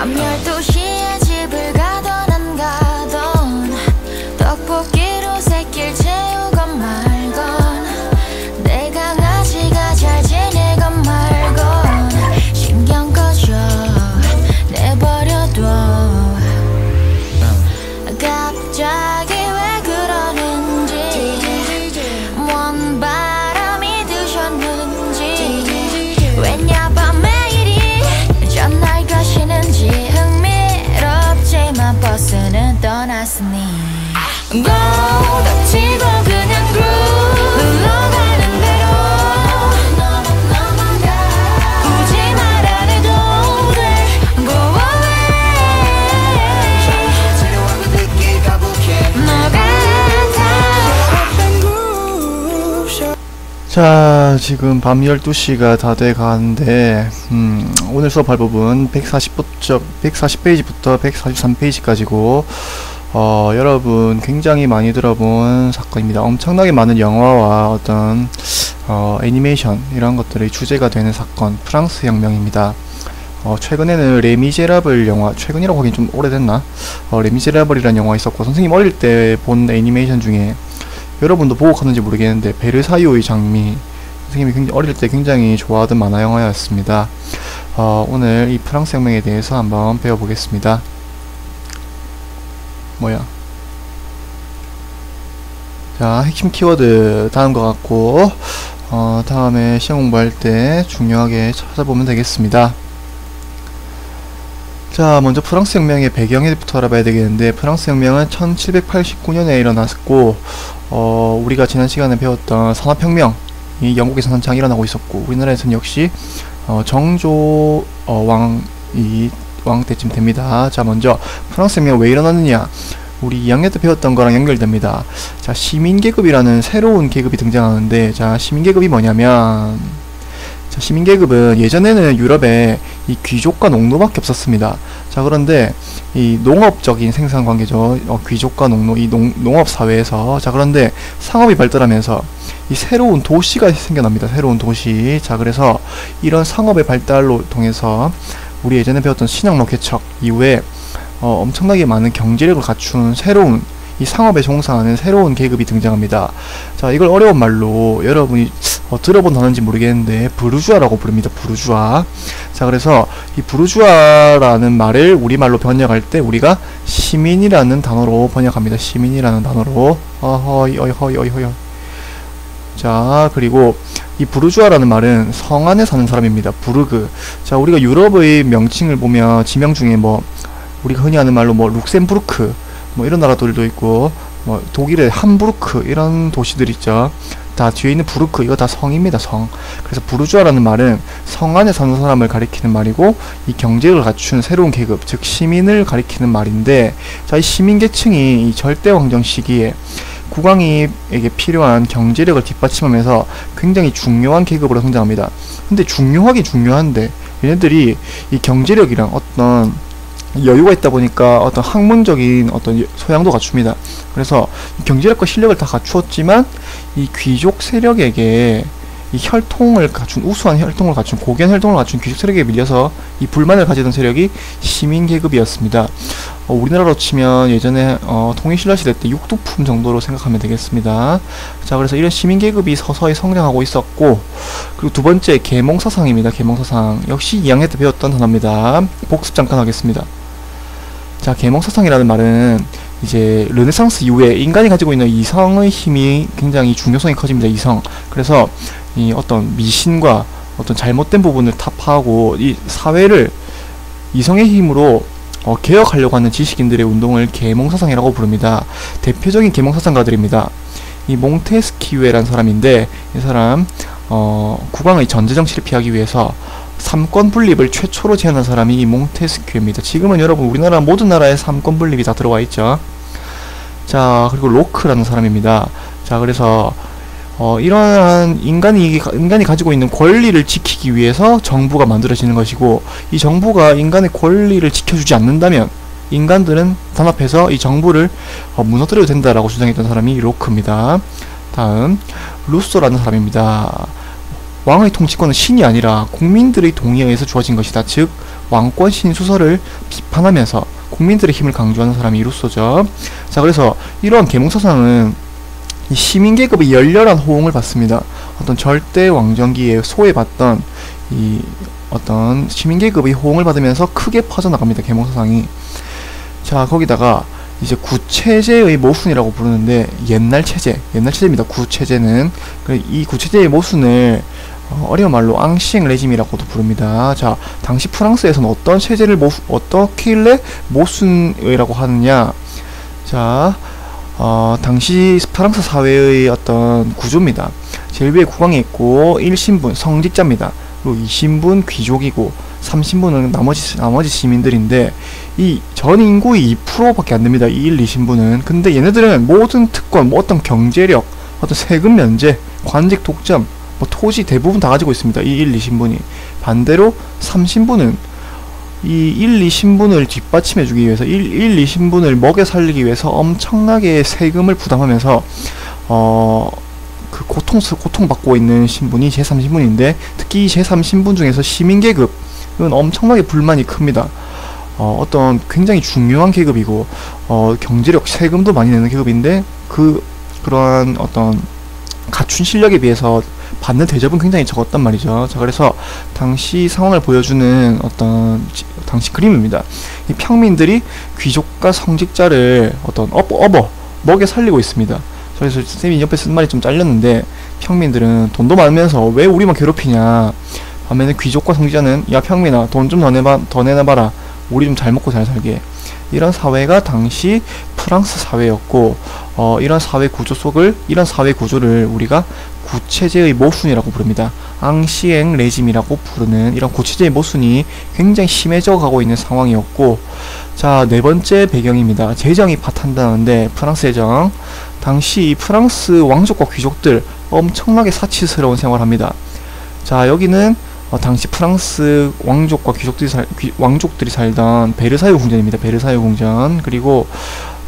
밤 12시에 집을 가던 안 가던 떡볶이로 새끼를 채우건 말건 내 강아지가 잘 지내건 말건 신경 꺼져 내버려둬. 갑자기 왜 그러는지 뭔 바람이 드셨는지 왜냐 밤 매일이 전날 가시는지 흥미롭지만 버스는 떠났으니 닥치고 그냥 흘러가는 대로 굳이 말 안 해도 돼 Go away 너 같아. 자, 지금 밤 12시가 다 돼 가는데, 오늘 수업할 부분 140페이지부터 143페이지까지고, 여러분 굉장히 많이 들어본 사건입니다. 엄청나게 많은 영화와 어떤, 애니메이션, 이런 것들이 주제가 되는 사건, 프랑스 혁명입니다. 최근에는 레미제라블 영화, 최근이라고 하긴 좀 오래됐나? 레미제라블이라는 영화 있었고, 선생님 어릴 때 본 애니메이션 중에, 여러분도 보고 갔는지 모르겠는데 베르사유의 장미, 선생님이 굉장히 어릴 때 굉장히 좋아하던 만화 영화였습니다. 오늘 이 프랑스 혁명에 대해서 한번 배워보겠습니다. 자, 핵심 키워드 다음 것 같고, 다음에 시험 공부할 때 중요하게 찾아보면 되겠습니다. 자, 먼저 프랑스 혁명의 배경부터 알아봐야 되겠는데, 프랑스 혁명은 1789년에 일어났고, 우리가 지난 시간에 배웠던 산업혁명이 영국에서 한창 일어나고 있었고, 우리나라에서는 역시 정조 왕 때쯤 됩니다. 자, 먼저 프랑스 혁명 왜 일어났느냐, 우리 2학년 때 배웠던 거랑 연결됩니다. 자, 시민계급이라는 새로운 계급이 등장하는데, 자, 시민계급이 뭐냐면, 자, 시민계급은 예전에는 유럽에 이 귀족과 농노밖에 없었습니다. 자, 그런데 이 농업적인 생산관계죠. 귀족과 농노, 이 농업 사회에서, 자, 그런데 상업이 발달하면서 이 새로운 도시가 생겨납니다. 새로운 도시. 자, 그래서 이런 상업의 발달로 통해서 우리 예전에 배웠던 신양로 개척 이후에 엄청나게 많은 경제력을 갖춘 새로운 이 상업에 종사하는 새로운 계급이 등장합니다. 자, 이걸 어려운 말로 여러분이 들어본 단어인지 모르겠는데 부르주아라고 부릅니다. 부르주아. 자, 그래서 이 부르주아라는 말을 우리말로 번역할 때 우리가 시민이라는 단어로 번역합니다. 시민이라는 단어로. 자, 그리고 이 부르주아라는 말은 성 안에 사는 사람입니다. 부르그. 자, 우리가 유럽의 명칭을 보면 지명 중에 우리가 흔히 하는 말로 룩셈부르크 이런 나라들도 있고, 독일의 함부르크 이런 도시들 있죠. 다 뒤에 있는 부르크, 이거 다 성입니다. 성. 그래서 부르주아라는 말은 성 안에 사는 사람을 가리키는 말이고, 이 경제를 갖춘 새로운 계급, 즉 시민을 가리키는 말인데, 자, 이 시민계층이 이 절대왕정 시기에 국왕에게 필요한 경제력을 뒷받침하면서 굉장히 중요한 계급으로 성장합니다. 근데 중요하긴 중요한데 얘네들이 이 경제력이랑 어떤 여유가 있다 보니까 어떤 학문적인 어떤 소양도 갖춥니다. 그래서 경제력과 실력을 다 갖추었지만 이 귀족 세력에게 이 혈통을 갖춘, 우수한 혈통을 갖춘, 고귀한 혈통을 갖춘 귀족 세력에 밀려서 이 불만을 가지던 세력이 시민계급이었습니다. 우리나라로 치면 예전에 통일신라 시대 때 육두품 정도로 생각하면 되겠습니다. 자, 그래서 이런 시민계급이 서서히 성장하고 있었고, 그리고 두 번째 계몽사상입니다. 계몽사상. 역시 2학년 때 배웠던 단어입니다. 복습 잠깐 하겠습니다. 자, 계몽사상이라는 말은 이제 르네상스 이후에 인간이 가지고 있는 이성의 힘이 굉장히 중요성이 커집니다. 이성. 그래서 이 어떤 미신과 어떤 잘못된 부분을 타파하고 이 사회를 이성의 힘으로 개혁하려고 하는 지식인들의 운동을 계몽사상이라고 부릅니다. 대표적인 계몽사상가들입니다. 이 몽테스키유에라는 사람인데, 이 사람 국왕의 전제정치를 피하기 위해서 삼권 분립을 최초로 제안한 사람이 이 몽테스키유입니다. 지금은 여러분 우리나라 모든 나라에 삼권 분립이 다 들어와 있죠. 자, 그리고 로크라는 사람입니다. 자, 그래서 이러한 인간이 가지고 있는 권리를 지키기 위해서 정부가 만들어지는 것이고, 이 정부가 인간의 권리를 지켜주지 않는다면 인간들은 단합해서 이 정부를 무너뜨려도 된다라고 주장했던 사람이 로크입니다. 다음 루소라는 사람입니다. 왕의 통치권은 신이 아니라 국민들의 동의에 의해서 주어진 것이다. 즉 왕권 신수설을 비판하면서 국민들의 힘을 강조하는 사람이 루소죠. 자, 그래서 이러한 계몽사상은 이 시민계급의 열렬한 호응을 받습니다. 어떤 절대 왕정기에 소외받던 이 어떤 시민계급의 호응을 받으면서 크게 퍼져나갑니다. 계몽사상이. 자, 거기다가 이제 구체제의 모순이라고 부르는데 옛날 체제입니다. 구체제는 이 구체제의 모순을 어려운 말로 앙시엥 레짐이라고도 부릅니다. 자, 당시 프랑스에서는 어떤 체제를 어떻게일래 모순이라고 하느냐? 자, 당시 프랑스 사회의 어떤 구조입니다. 제일 위에 국왕이 있고 1신분 성직자입니다. 그리고 2신분 귀족이고 3신분은 나머지 시민들인데 이 전 인구의 2%밖에 안 됩니다. 이 1, 2신분은. 근데 얘네들은 모든 특권, 뭐 어떤 경제력, 어떤 세금 면제, 관직 독점, 뭐 토지 대부분 다 가지고 있습니다. 이 1, 2신분이. 반대로 3신분은 이 1, 2신분을 뒷받침해주기 위해서 1, 2신분을 먹여 살리기 위해서 엄청나게 세금을 부담하면서 그 고통받고 있는 신분이 제3신분인데 특히 제3신분 중에서 시민계급은 엄청나게 불만이 큽니다. 어떤 굉장히 중요한 계급이고 경제력 세금도 많이 내는 계급인데 그러한 어떤 갖춘 실력에 비해서 받는 대접은 굉장히 적었단 말이죠. 자, 그래서 당시 상황을 보여주는 어떤 당시 그림입니다. 이 평민들이 귀족과 성직자를 어떤 먹여 살리고 있습니다. 그래서 쌤이 옆에 쓴 말이 좀 잘렸는데 평민들은 돈도 많으면서 왜 우리만 괴롭히냐. 반면에 귀족과 성직자는 야 평민아 돈 좀 더 내놔봐라. 우리 좀 잘 먹고 잘 살게. 이런 사회가 당시 프랑스 사회였고 이런 사회 구조를 우리가 구체제의 모순이라고 부릅니다. 앙시엥 레짐이라고 부르는 이런 구체제의 모순이 굉장히 심해져 가고 있는 상황이었고, 자, 네 번째 배경입니다. 재정이 파탄나는데 프랑스 재정. 당시 프랑스 왕족과 귀족들 엄청나게 사치스러운 생활을 합니다. 자, 여기는 당시 프랑스 왕족과 왕족들이 살던 베르사유 궁전입니다. 베르사유 궁전. 그리고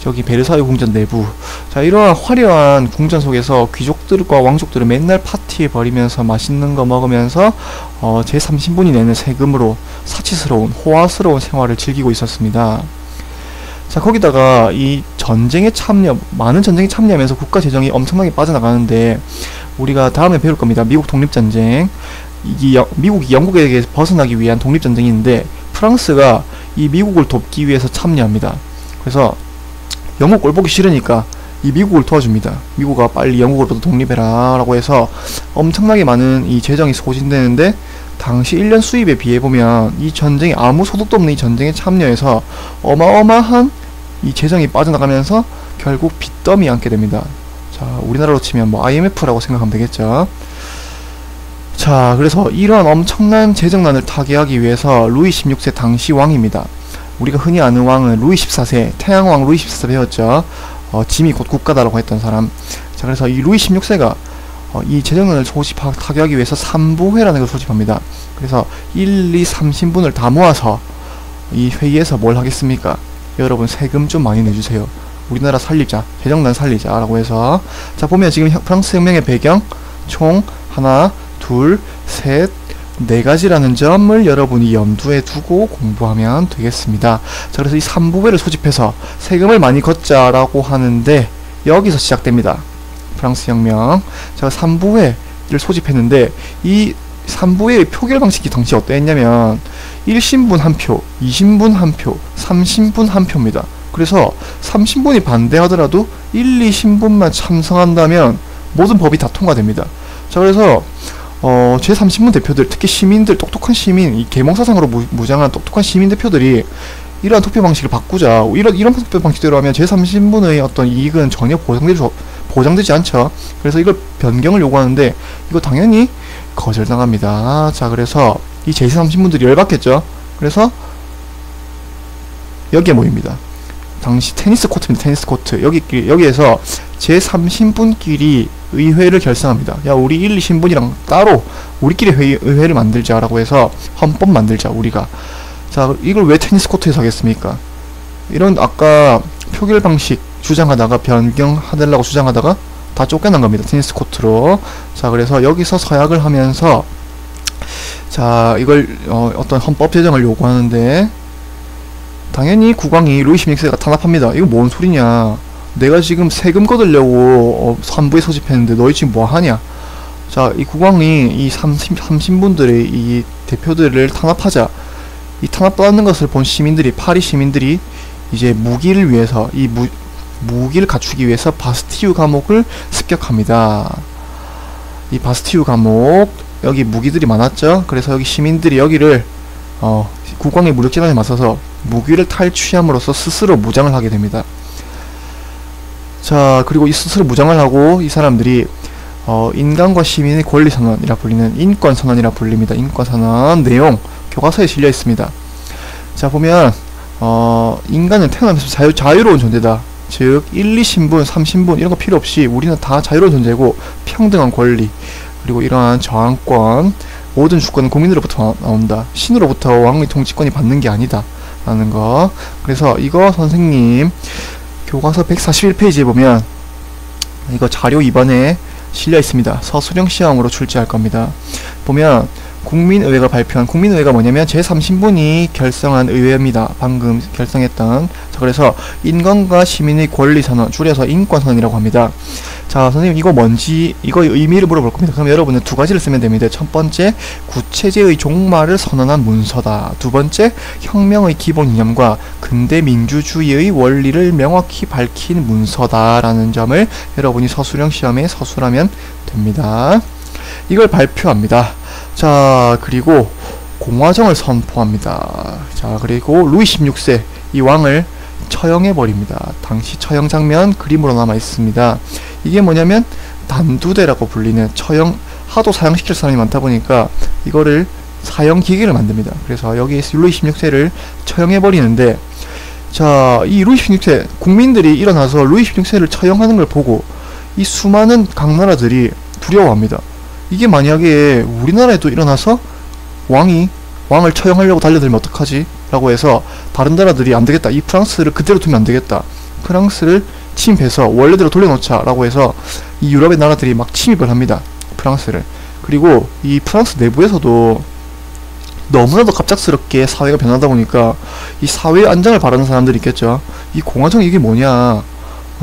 저기 베르사유 궁전 내부. 자, 이러한 화려한 궁전 속에서 귀족들과 왕족들은 맨날 파티 벌이면서 맛있는 거 먹으면서 제3신분이 내는 세금으로 사치스러운 호화스러운 생활을 즐기고 있었습니다. 자, 거기다가 이 많은 전쟁에 참여하면서 국가 재정이 엄청나게 빠져나가는데 우리가 다음에 배울 겁니다. 미국 독립전쟁. 미국이 영국에게 벗어나기 위한 독립전쟁인데 프랑스가 이 미국을 돕기 위해서 참여합니다. 그래서 영국 꼴보기 싫으니까 이 미국을 도와줍니다. 미국아 빨리 영국으로부터 독립해라 라고 해서 엄청나게 많은 이 재정이 소진되는데 당시 1년 수입에 비해 보면 이 전쟁에 아무 소득도 없는 이 전쟁에 참여해서 어마어마한 이 재정이 빠져나가면서 결국 빚더미 안게 됩니다. 자, 우리나라로 치면 뭐 IMF라고 생각하면 되겠죠. 자, 그래서 이러한 엄청난 재정난을 타개하기 위해서 루이 16세 당시 왕입니다. 우리가 흔히 아는 왕은 루이 14세, 태양왕 루이 14세 배웠죠. 짐이 곧 국가다라고 했던 사람. 자, 그래서 이 루이 16세가 이 재정난을 타개하기 위해서 3부회라는 걸 소집합니다. 그래서 1, 2, 3신분을 다 모아서 이 회의에서 뭘 하겠습니까? 여러분 세금 좀 많이 내주세요. 우리나라 살리자, 재정난 살리자 라고 해서. 자, 보면 지금 프랑스 혁명의 배경 총 하나, 둘, 셋, 네 가지라는 점을 여러분이 염두에 두고 공부하면 되겠습니다. 자, 그래서 이 3부회를 소집해서 세금을 많이 걷자라고 하는데 여기서 시작됩니다. 프랑스 혁명. 자, 3부회를 소집했는데 이 3부회의 표결 방식이 당시 어떠했냐면 1신분 한 표, 2신분 한 표, 3신분 한 표입니다. 그래서 3신분이 반대하더라도 1, 2신분만 참석한다면 모든 법이 다 통과됩니다. 자, 그래서 제3신분 대표들, 특히 시민들, 똑똑한 시민, 이 계몽사상으로 무장한 똑똑한 시민 대표들이 이러한 투표 방식을 바꾸자. 이런 투표 방식대로 하면 제3신분의 어떤 이익은 전혀 보장되지 않죠. 그래서 이걸 변경을 요구하는데 이거 당연히 거절당합니다. 자, 그래서 이 제3신분들이 열받겠죠. 그래서 여기에 모입니다. 당시 테니스 코트입니다. 테니스 코트. 여기에서 제3신분끼리 의회를 결성합니다. 야, 우리 1, 2신분이랑 따로 우리끼리 의회를 만들자라고 해서 헌법 만들자, 우리가. 자, 이걸 왜 테니스 코트에서 하겠습니까? 이런 아까 표결 방식 주장하다가 변경하려고 주장하다가 다 쫓겨난 겁니다. 테니스 코트로. 자, 그래서 여기서 서약을 하면서 자, 이걸 어떤 헌법 제정을 요구하는데 당연히 국왕이 루이 16세가 탄압합니다. 이거 뭔 소리냐? 내가 지금 세금 거두려고 산부에 소집했는데 너희 지금 뭐 하냐? 자, 이 국왕이 이 삼신분들의 이 대표들을 탄압하자. 이 탄압받는 것을 본 시민들이, 파리 시민들이 이제 무기를 위해서 무기를 갖추기 위해서 바스티유 감옥을 습격합니다. 이 바스티유 감옥, 여기 무기들이 많았죠. 그래서 여기 시민들이 여기를 국왕의 무력재단에 맞서서 무기를 탈취함으로써 스스로 무장을 하게 됩니다. 자, 그리고 이 스스로 무장을 하고 이 사람들이 인간과 시민의 권리선언이라 불리는 인권선언이라 불립니다. 인권선언 내용 교과서에 실려 있습니다. 자, 보면 인간은 태어나면서 자유로운 존재다. 즉 1, 2신분, 3신분 이런 거 필요 없이 우리는 다 자유로운 존재고 평등한 권리, 그리고 이러한 저항권, 모든 주권은 국민으로부터 나온다. 신으로부터 왕의 통치권이 받는 게 아니다 라는 거. 그래서 이거 선생님 교과서 141페이지에 보면 이거 자료 2번에 실려 있습니다. 서술형 시험으로 출제할 겁니다. 보면 국민의회가 발표한, 국민의회가 뭐냐면 제3신분이 결성한 의회입니다. 방금 결성했던. 자, 그래서 인권과 시민의 권리선언, 줄여서 인권선언이라고 합니다. 자, 선생님 이거 뭔지, 이거 의미를 물어볼 겁니다. 그럼 여러분은 두 가지를 쓰면 됩니다. 첫 번째, 구체제의 종말을 선언한 문서다. 두 번째, 혁명의 기본 이념과 근대 민주주의의 원리를 명확히 밝힌 문서다 라는 점을 여러분이 서술형 시험에 서술하면 됩니다. 이걸 발표합니다. 자, 그리고 공화정을 선포합니다. 자, 그리고 루이 16세 이 왕을 처형해버립니다. 당시 처형 장면 그림으로 남아 있습니다. 이게 뭐냐면 단두대라고 불리는 하도 사형시킬 사람이 많다 보니까 이거를 사형기계를 만듭니다. 그래서 여기에서 루이 16세를 처형해버리는데, 자, 이 루이 16세 국민들이 일어나서 루이 16세를 처형하는 걸 보고 이 수많은 각 나라들이 두려워합니다. 이게 만약에 우리나라에도 일어나서 왕을 처형하려고 달려들면 어떡하지? 라고 해서 다른 나라들이 안되겠다, 이 프랑스를 그대로 두면 안되겠다, 프랑스를 침입해서 원래대로 돌려놓자 라고 해서 이 유럽의 나라들이 막 침입을 합니다, 프랑스를. 그리고 이 프랑스 내부에서도 너무나도 갑작스럽게 사회가 변하다 보니까 이 사회의 안정을 바라는 사람들이 있겠죠. 이 공화정 이게 뭐냐,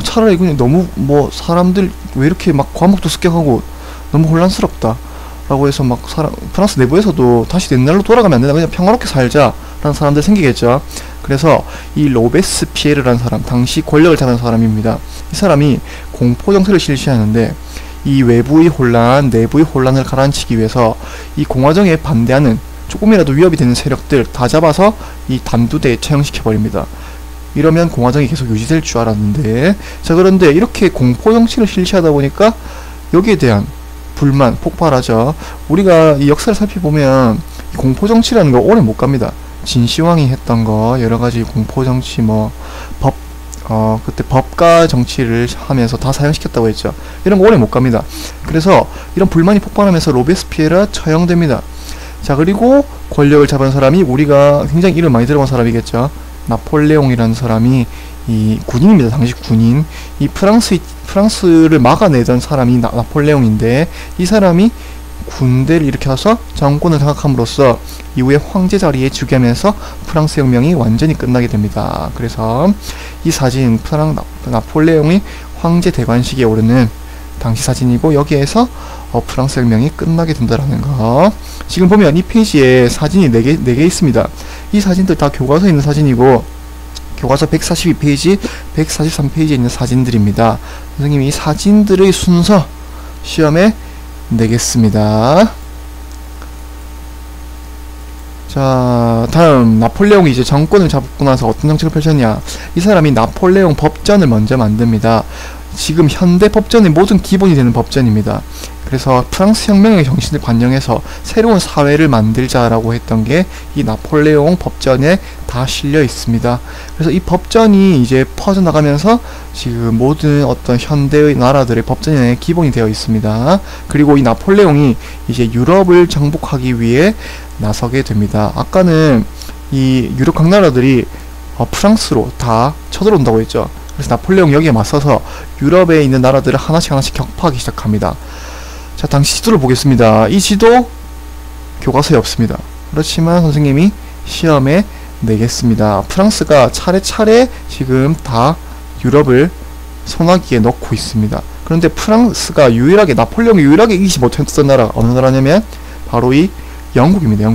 차라리 그냥 너무 사람들 왜 이렇게 막 과목도 습격하고 너무 혼란스럽다 라고 해서 막 프랑스 내부에서도 다시 옛날로 돌아가면 안된다, 그냥 평화롭게 살자 라는 사람들 생기겠죠. 그래서 이 로베스피에르라는 사람, 당시 권력을 잡은 사람입니다. 이 사람이 공포정책을 실시하는데 이 외부의 혼란, 내부의 혼란을 가라앉히기 위해서 이 공화정에 반대하는 조금이라도 위협이 되는 세력들 다 잡아서 이 단두대에 처형시켜버립니다. 이러면 공화정이 계속 유지될 줄 알았는데, 자, 그런데 이렇게 공포정치를 실시하다 보니까 여기에 대한 불만 폭발하죠. 우리가 이 역사를 살펴보면 공포정치라는 거 오래 못 갑니다. 진시황이 했던 거 여러가지 공포정치 그때 법가 정치를 하면서 다 사용시켰다고 했죠. 이런 거 오래 못 갑니다. 그래서 이런 불만이 폭발하면서 로베스피에르가 처형됩니다. 자, 그리고 권력을 잡은 사람이 우리가 굉장히 이름 많이 들어본 사람이겠죠. 나폴레옹이라는 사람이 이 군인입니다. 당시 군인. 이 프랑스를 막아내던 사람이 나폴레옹인데, 이 사람이 군대를 일으켜서 정권을 장악함으로써 이후에 황제 자리에 즉위하면서 프랑스 혁명이 완전히 끝나게 됩니다. 그래서 이 사진, 나폴레옹이 황제 대관식에 오르는 당시 사진이고, 여기에서 프랑스 혁명이 끝나게 된다라는 거. 지금 보면 이 페이지에 사진이 4개 있습니다. 이 사진들 다 교과서에 있는 사진이고, 교과서 142페이지, 143페이지에 있는 사진들입니다. 선생님이 이 사진들의 순서 시험에 내겠습니다. 자, 다음 나폴레옹이 이제 정권을 잡고 나서 어떤 정책을 펼쳤냐. 이 사람이 나폴레옹 법전을 먼저 만듭니다. 지금 현대 법전의 모든 기본이 되는 법전입니다. 그래서 프랑스 혁명의 정신을 반영해서 새로운 사회를 만들자라고 했던 게 이 나폴레옹 법전에 다 실려 있습니다. 그래서 이 법전이 이제 퍼져나가면서 지금 모든 어떤 현대의 나라들의 법전의 기본이 되어 있습니다. 그리고 이 나폴레옹이 이제 유럽을 정복하기 위해 나서게 됩니다. 아까는 이 유럽 각 나라들이 프랑스로 다 쳐들어온다고 했죠. 그래서 나폴레옹이 여기에 맞서서 유럽에 있는 나라들을 하나씩 격파하기 시작합니다. 자, 당시 지도를 보겠습니다. 이 지도 교과서에 없습니다. 그렇지만 선생님이 시험에 내겠습니다. 프랑스가 차례차례 지금 다 유럽을 소나기에 넣고 있습니다. 그런데 프랑스가 유일하게, 나폴레옹이 유일하게 이기지 못했던 나라가 어느 나라냐면 바로 이 영국입니다.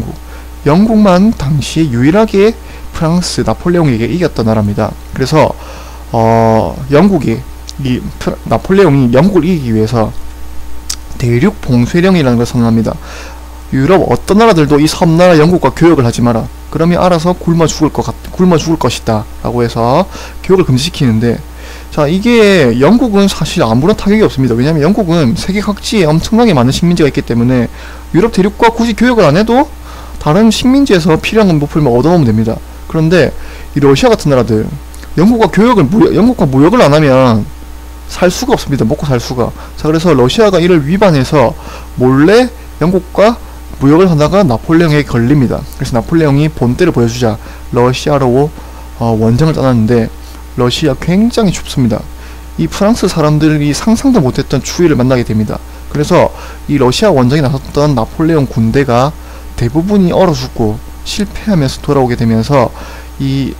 영국만 당시 유일하게 프랑스 나폴레옹에게 이겼던 나라입니다. 그래서 영국이 나폴레옹이 영국을 이기기 위해서 대륙 봉쇄령이라는 걸 선언합니다. 유럽 어떤 나라들도 이 섬나라 영국과 교역을 하지 마라. 그러면 알아서 굶어 죽을 것이다. 라고 해서 교역을 금지시키는데, 자, 이게 영국은 사실 아무런 타격이 없습니다. 왜냐하면 영국은 세계 각지에 엄청나게 많은 식민지가 있기 때문에 유럽 대륙과 굳이 교역을 안 해도 다른 식민지에서 필요한 물품을 얻어오면 됩니다. 그런데 이 러시아 같은 나라들, 영국과 무역을 안 하면 살 수가 없습니다. 먹고 살 수가. 자, 그래서 러시아가 이를 위반해서 몰래 영국과 무역을 하다가 나폴레옹에게 걸립니다. 그래서 나폴레옹이 본때를 보여주자 러시아로 원정을 떠났는데, 러시아 굉장히 춥습니다. 이 프랑스 사람들이 상상도 못했던 추위를 만나게 됩니다. 그래서 이 러시아 원정에 나섰던 나폴레옹 군대가 대부분이 얼어 죽고 실패하면서 돌아오게 되면서 이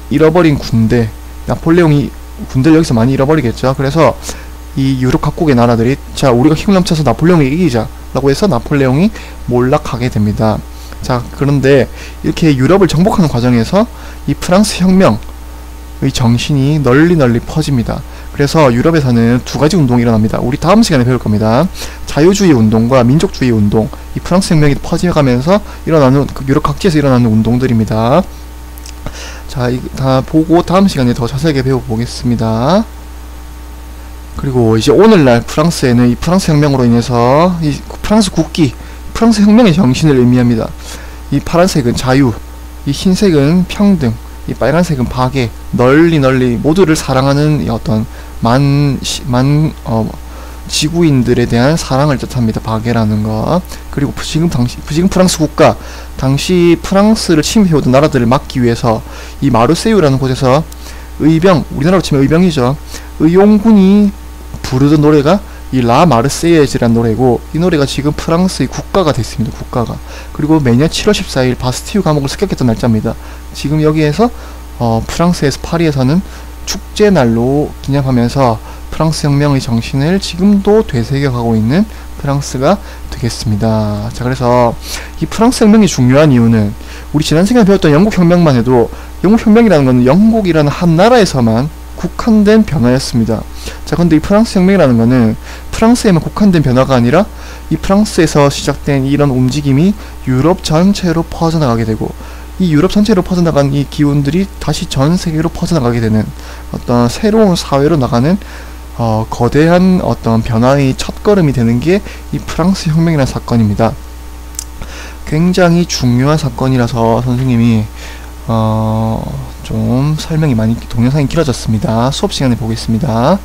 잃어버린 군대, 나폴레옹이 군대를 여기서 많이 잃어버리겠죠. 그래서 이 유럽 각국의 나라들이, 자, 우리가 힘을 넘쳐서 나폴레옹을 이기자 라고 해서 나폴레옹이 몰락하게 됩니다. 자, 그런데 이렇게 유럽을 정복하는 과정에서 이 프랑스 혁명의 정신이 널리 퍼집니다. 그래서 유럽에서는 두 가지 운동이 일어납니다. 우리 다음 시간에 배울 겁니다. 자유주의 운동과 민족주의 운동, 이 프랑스 혁명이 퍼져가면서 일어나는 유럽 각지에서 일어나는 운동들입니다. 자, 다 보고 다음 시간에 더 자세하게 배워보겠습니다. 그리고 이제 오늘날 프랑스에는 이 프랑스 혁명으로 인해서 이 프랑스 국기, 프랑스 혁명의 정신을 의미합니다. 이 파란색은 자유, 이 흰색은 평등, 이 빨간색은 박애, 널리 모두를 사랑하는 이 어떤 지구인들에 대한 사랑을 뜻합니다. 박애라는 거. 그리고 지금 프랑스 국가, 당시 프랑스를 침입해오던 나라들을 막기 위해서 이 마르세유라는 곳에서 우리나라로 치면 의병이죠. 의용군이 부르던 노래가 이 라 마르세예즈라는 노래고, 이 노래가 지금 프랑스의 국가가 됐습니다. 국가가. 그리고 매년 7월 14일 바스티유 감옥을 습격했던 날짜입니다. 지금 여기에서 프랑스에서 파리에서는 축제날로 기념하면서 프랑스 혁명의 정신을 지금도 되새겨가고 있는 프랑스가 되겠습니다. 자, 그래서 이 프랑스 혁명이 중요한 이유는 우리 지난 시간에 배웠던 영국 혁명만 해도, 영국 혁명이라는 것은 영국이라는 한 나라에서만 국한된 변화였습니다. 자, 근데 이 프랑스 혁명이라는 것은 프랑스에만 국한된 변화가 아니라 이 프랑스에서 시작된 이런 움직임이 유럽 전체로 퍼져나가게 되고, 이 유럽 전체로 퍼져나간 이 기운들이 다시 전 세계로 퍼져나가게 되는 어떤 새로운 사회로 나가는 거대한 어떤 변화의 첫걸음이 되는 게 이 프랑스 혁명이라는 사건입니다. 굉장히 중요한 사건이라서 선생님이 좀 설명이 많이, 동영상이 길어졌습니다. 수업 시간에 보겠습니다.